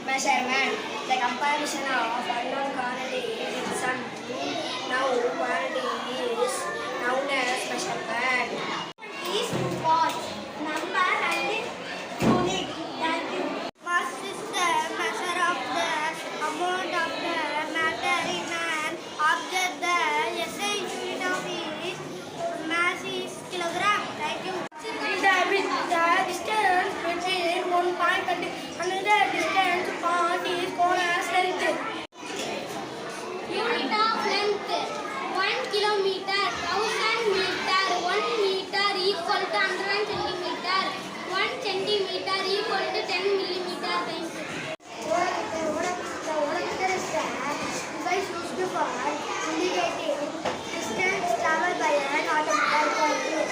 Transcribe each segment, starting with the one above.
Measurement. The comparison of unknown quantity with some known quantity is known as measurement. Is what? Number and unit. Thank you. Mass is the measure of the amount of the matter in an object. The SI unit of its mass is kilogram. Thank you. The distance between one point and another distance point is called as length. Unit of length. 1 kilometer, 1000 meter, 1 meter equal to 100 centimeter, 1 centimeter equal to 10 millimeter. Thank you. The odometer is the device used for indicating distance traveled by an automobile.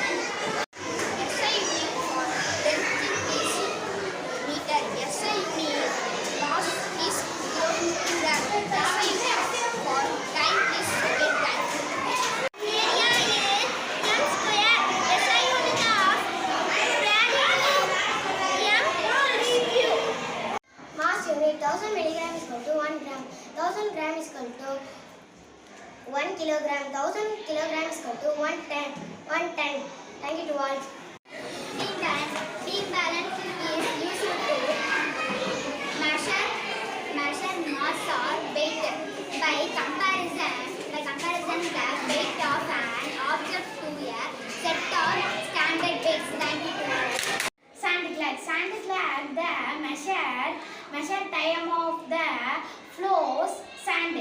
SI unit for length is meter. SI unit mass is kilogram. SI unit for time is second. Area is m square. SI unit of review. Mass unit 1000 milligram is equal to 1 gram. 1000 gram is equal to 1 kilogram. 1000 kilogram is equal to 1 ton. 1 ton. Thank you to all. Beam balance is used to measure mass or weight. By comparison, the weight of an object to a set of standard weights. Thank you to all. Sand slag, the measured time of the flows sand.